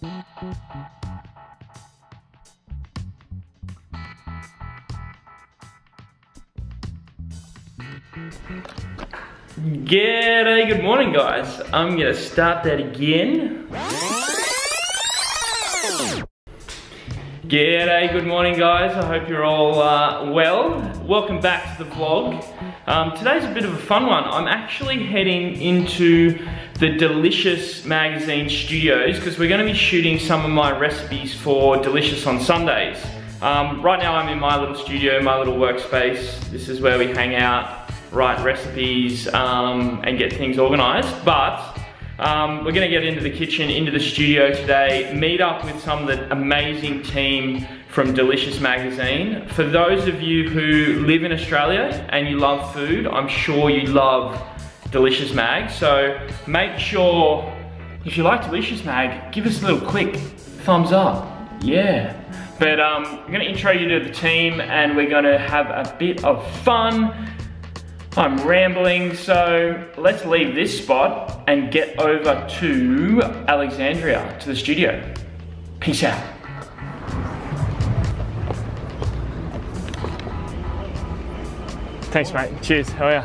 G'day, good morning guys. I'm gonna start that again. G'day, good morning guys. I hope you're all well. Welcome back to the vlog. Today's a bit of a fun one. I'm actually heading into the Delicious magazine studios because we're gonna be shooting some of my recipes for Delicious on Sundays. Right now I'm in my little studio, my little workspace. This is where we hang out, write recipes, and get things organized. But we're gonna get into the kitchen, into the studio today, meet up with some of the amazing team from Delicious magazine. For those of you who live in Australia and you love food, I'm sure you love Delicious mag. So make sure, if you like Delicious mag, give us a little quick thumbs up. Yeah. But I'm gonna intro you to the team and we're gonna have a bit of fun. I'm rambling, so let's leave this spot and get over to Alexandria, to the studio. Peace out. Thanks mate, cheers, how are you?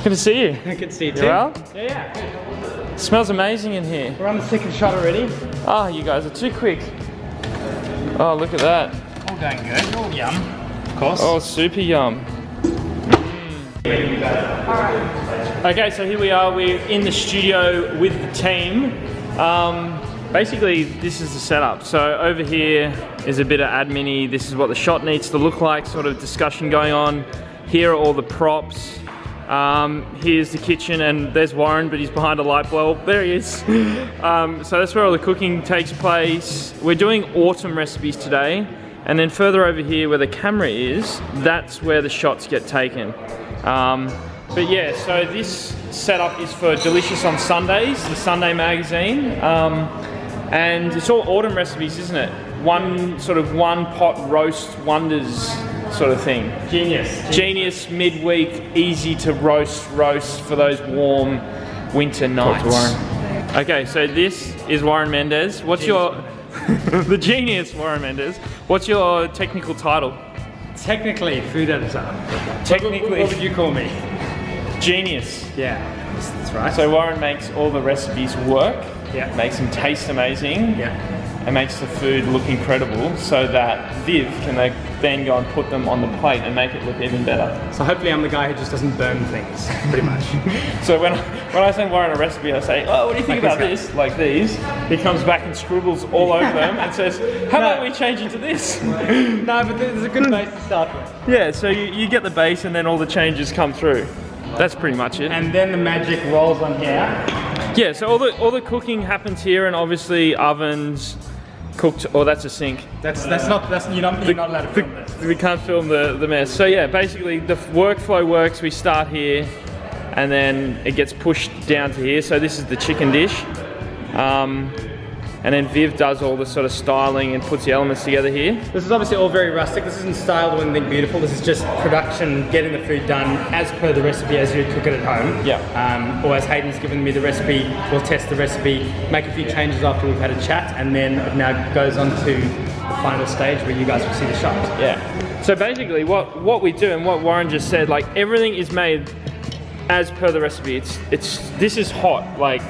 Good to see you. Good to see you too. You well? Yeah. Smells amazing in here. We're on the second shot already. Oh, you guys are too quick. Oh, look at that. All going good, all yum, of course. Oh, super yum. Okay, so here we are, we're in the studio with the team. Basically, this is the setup. So over here is a bit of admin-y. This is what the shot needs to look like, sort of discussion going on. Here are all the props. Here's the kitchen, and there's Warren, but he's behind a light bulb. There he is. So that's where all the cooking takes place. We're doing autumn recipes today. And then further over here where the camera is, that's where the shots get taken. But yeah, so this setup is for Delicious on Sundays, the Sunday magazine. And it's all autumn recipes, isn't it? One pot roast wonders sort of thing. Genius midweek, easy to roast for those warm winter nights. Okay, so this is Warren Mendez. What's your... the genius Warren Mendez. What's your technical title? Technically, food editor. Technically. What would you call me? Genius. Yeah, that's right. So Warren makes all the recipes work. Yeah. Makes them taste amazing. Yeah. And makes the food look incredible so that Viv can then go and put them on the plate and make it look even better. So hopefully I'm the guy who just doesn't burn things, pretty much. So when I send Warren a recipe, I say, oh, what do you think about this? Like these. He comes back and scribbles all over them and says, how about we change it to this? No, but there's a good base to start with. Yeah, so you get the base and then all the changes come through. That's pretty much it. And then the magic rolls on here. Yeah, so all the cooking happens here, and obviously ovens, cooked. Oh, that's a sink. You're not allowed to film this. We can't film the mess. So yeah, basically the workflow works. We start here, and then it gets pushed down to here. So this is the chicken dish. And then Viv does all the sort of styling and puts the elements together here. This is obviously all very rustic. This isn't styled or anything beautiful. This is just production, getting the food done as per the recipe as you cook it at home. Yeah. Or as Hayden's given me the recipe, we'll test the recipe, make a few changes after we've had a chat, and then it now goes on to the final stage where you guys will see the shot. Yeah. So basically what we do and what Warren just said, like everything is made as per the recipe. This is hot, like.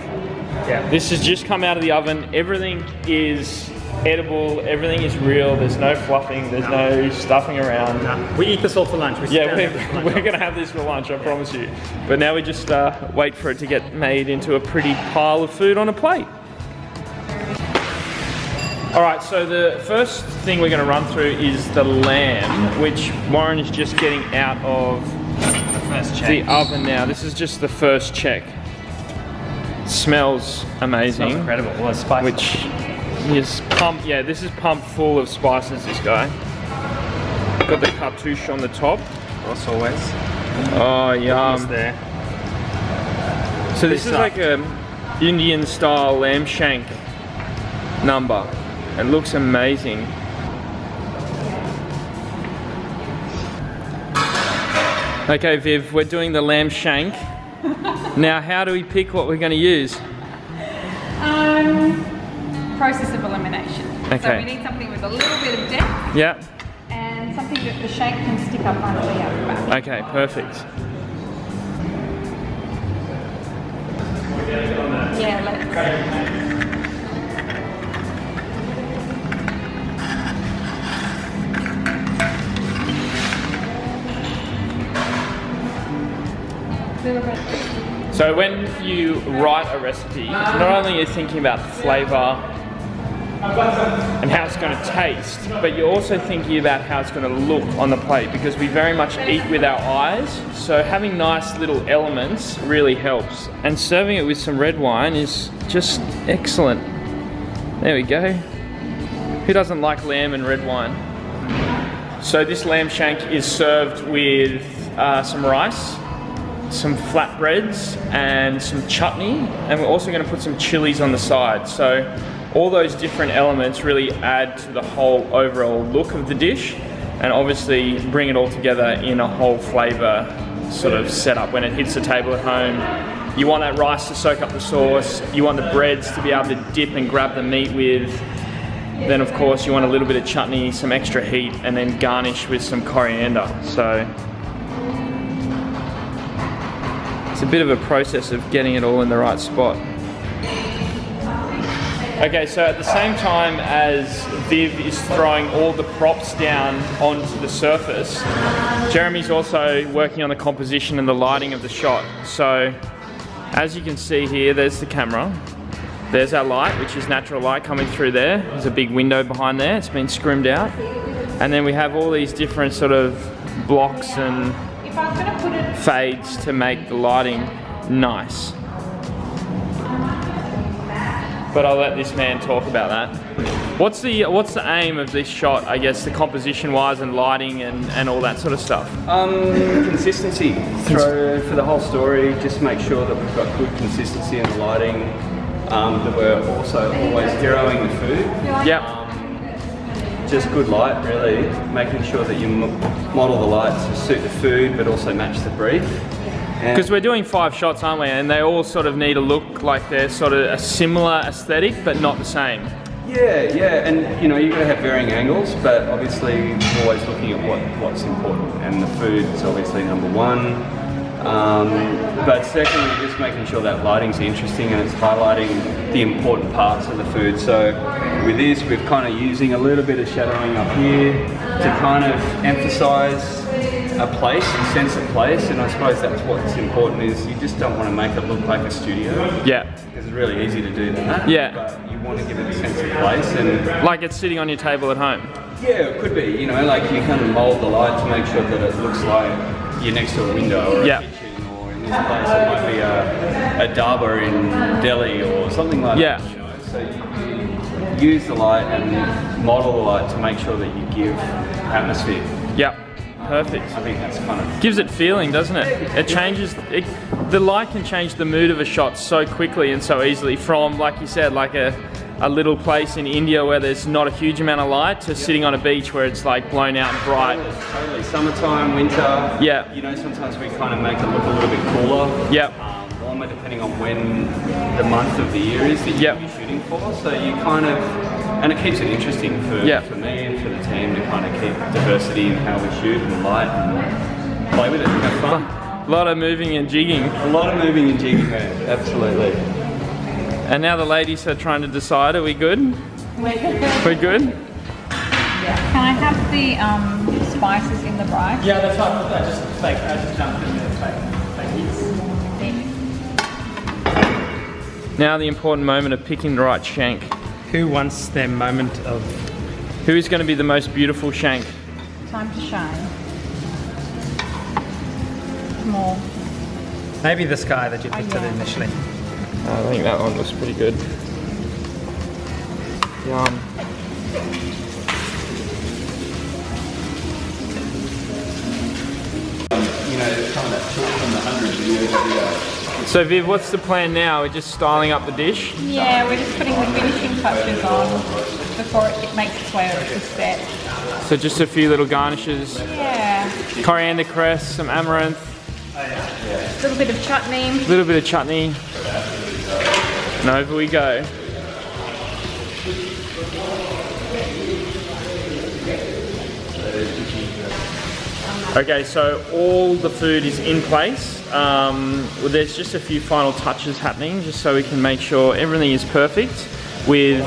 Yeah. This has just come out of the oven. Everything is edible. Everything is real. There's no fluffing. There's no stuffing around. No. We eat this all for lunch. We're going to have this for lunch, I promise you. But now we just wait for it to get made into a pretty pile of food on a plate. All right, so the first thing we're going to run through is the lamb, which Warren is just getting out of the oven now. This is just the first check. Smells amazing. Smells incredible. Well, it's spicy. Which is pumped. Yeah, this is pumped full of spices. This guy. Got the cartouche on the top. As always. Oh, yum. There. So this is like a Indian style lamb shank number. It looks amazing. Okay, Viv, we're doing the lamb shank. Now, how do we pick what we're going to use? process of elimination. Okay. So we need something with a little bit of depth. Yep. And something that the shank can stick up under the back. Okay, perfect. Yeah, let's. So when you write a recipe, not only are you thinking about the flavour and how it's going to taste, but you're also thinking about how it's going to look on the plate, because we very much eat with our eyes, so having nice little elements really helps. And serving it with some red wine is just excellent. There we go. Who doesn't like lamb and red wine? So this lamb shank is served with some rice, some flatbreads and some chutney, and we're also going to put some chilies on the side. So all those different elements really add to the whole overall look of the dish, and obviously bring it all together in a whole flavour sort of setup when it hits the table at home. You want that rice to soak up the sauce, you want the breads to be able to dip and grab the meat with, then of course you want a little bit of chutney, some extra heat, and then garnish with some coriander. So it's a bit of a process of getting it all in the right spot. Okay, so at the same time as Viv is throwing all the props down onto the surface, Jeremy's also working on the composition and the lighting of the shot. So as you can see here, there's the camera. There's our light, which is natural light coming through there. There's a big window behind there, it's been scrimmed out. And then we have all these different sort of blocks and fades to make the lighting nice. But I'll let this man talk about that. What's the aim of this shot, I guess, the composition wise and lighting and all that sort of stuff? Consistency. For the whole story, just make sure that we've got good consistency in the lighting, that we're also always zeroing the food. Yep. Just good light, really, making sure that you model the light to suit the food but also match the brief. Because we're doing 5 shots, aren't we? And they all sort of need to look like they're sort of a similar aesthetic but not the same. Yeah, and you know, you've got to have varying angles, but obviously we're always looking at what's important, and the food is obviously number one. But secondly, just making sure that lighting's interesting and it's highlighting the important parts of the food. So with this, we're kind of using a little bit of shadowing up here to kind of emphasize a place, a sense of place, and I suppose that's what's important, is you just don't want to make it look like a studio. Yeah. Because it's really easy to do that. Yeah. But you want to give it a sense of place, and like it's sitting on your table at home. Yeah, it could be, you know, like you kind of mold the light to make sure that it looks like you're next to a window or a kitchen, or in this place it might be a dhaba in Delhi or something like that. You know? So you use the light and model the light to make sure that you give atmosphere. Yep, perfect. I think that's kind of... Gives it feeling, doesn't it? It changes, the light can change the mood of a shot so quickly and so easily, from, like you said, like a little place in India where there's not a huge amount of light, to sitting on a beach where it's like blown out and bright. Totally. Summertime, winter. Yeah. You know, sometimes we kind of make it look a little bit cooler. Yep. Warmer, depending on when the month of the year is that you're shooting for. So you kind of, and it keeps it interesting for me and for the team to kind of keep diversity in how we shoot and light and play with it and have fun. A lot of moving and jigging. A lot of moving and jigging there, absolutely. And now the ladies are trying to decide, are we good? We're good. We're good? Yeah. Can I have the spices in the rice? Yeah, that's fine. I just jumped in there. Thank you. Now the important moment of picking the right shank. Who wants their moment of... Who is going to be the most beautiful shank? Time to shine. More. Maybe this guy that you picked initially. I think that one looks pretty good. Yum. You know, kind of that talk from the 100 videos. So Viv, what's the plan now? We're just styling up the dish? Yeah, we're just putting the finishing touches on before it makes its way over to set. So just a few little garnishes. Yeah. Coriander cress, some amaranth. A little bit of chutney. A little bit of chutney. And over we go. Okay, so all the food is in place. Well, there's just a few final touches happening just so we can make sure everything is perfect with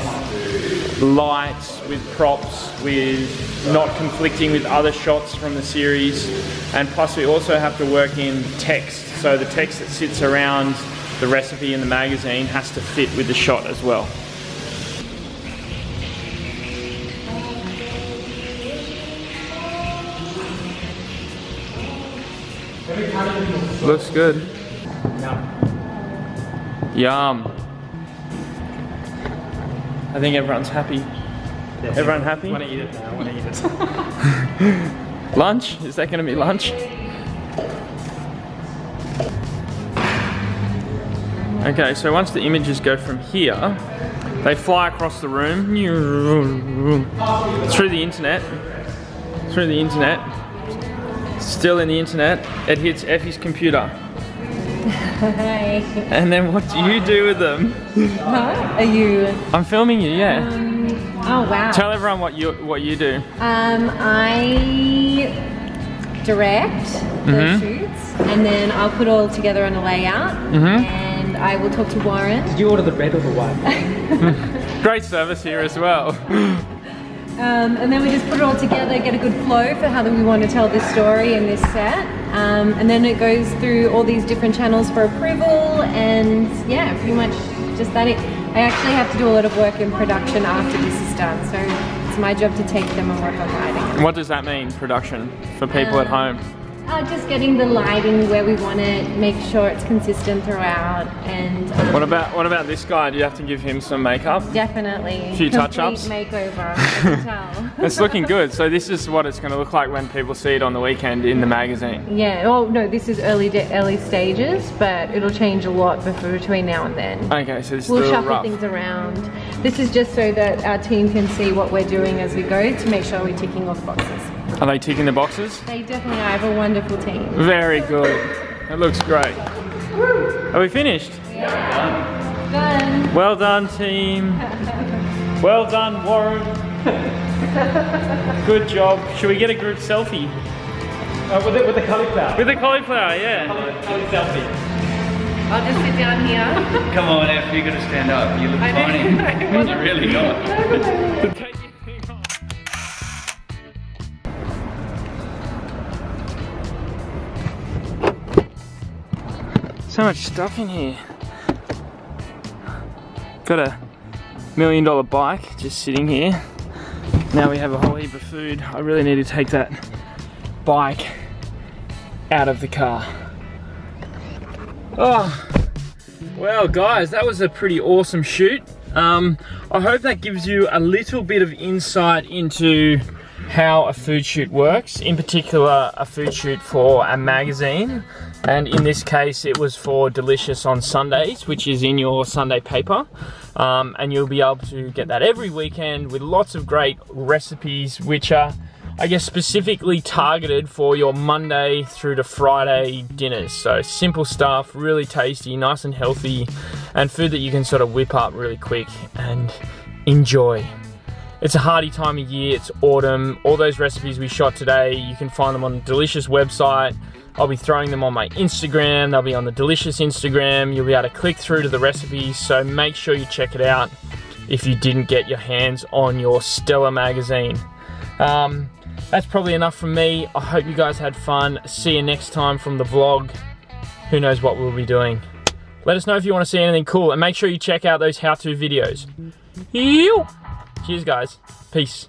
lights, with props, with not conflicting with other shots from the series. And plus we also have to work in text. So the text that sits around the recipe in the magazine has to fit with the shot as well. Looks good. Yum. I think everyone's happy. Yeah. Everyone happy? I want to eat it now, I want to eat it. Lunch? Is that going to be lunch? Okay, so once the images go from here, they fly across the room through the internet. Still in the internet, it hits Effie's computer. Hi. And then what do you do with them? Huh? Are you? I'm filming you, yeah. Oh wow. Tell everyone what you do. I direct the shoots, and then I'll put all together on a layout, and I will talk to Warren. Did you order the red or the white? Great service here as well. And then we just put it all together, get a good flow for how we want to tell this story in this set. And then it goes through all these different channels for approval, and yeah, pretty much just that. I actually have to do a lot of work in production after this is done, so it's my job to take them and work on lighting. What does that mean, production, for people at home? Just getting the lighting where we want it, make sure it's consistent throughout, and what about this guy? Do you have to give him some makeup? definitely A few touch-ups? makeover, I can tell. It's looking good. So this is what it's going to look like when people see it on the weekend in the magazine. Yeah. Oh no, this is early stages, but it'll change a lot between now and then. Okay, so this is We'll a shuffle rough. things around. This is just so that our team can see what we're doing as we go to make sure we're ticking off boxes. Are they ticking the boxes? They definitely are. I have a wonderful team. Very good. It looks great. Are we finished? Done. Well done, team. Well done, Warren. Good job. Should we get a group selfie? With the cauliflower. With the cauliflower, yeah. Cauliflower selfie. I'll just sit down here. Come on, F, you're gonna stand up. You look funny. You're really not. Take your thing off. So much stuff in here. Got a $1 million bike just sitting here. Now we have a whole heap of food. I really need to take that bike out of the car. Oh, well guys, that was a pretty awesome shoot. I hope that gives you a little bit of insight into how a food shoot works, in particular a food shoot for a magazine. And in this case, it was for Delicious on Sundays, which is in your Sunday paper. And you'll be able to get that every weekend with lots of great recipes, which are, I guess, specifically targeted for your Monday through to Friday dinners. So simple stuff, really tasty, nice and healthy, and food that you can sort of whip up really quick and enjoy. It's a hearty time of year, it's autumn. All those recipes we shot today, you can find them on the Delicious website. I'll be throwing them on my Instagram, they'll be on the Delicious Instagram. You'll be able to click through to the recipes, so make sure you check it out if you didn't get your hands on your stellar magazine. That's probably enough from me. I hope you guys had fun. See you next time from the vlog. Who knows what we'll be doing. Let us know if you want to see anything cool, and make sure you check out those how-to videos. Cheers guys, peace.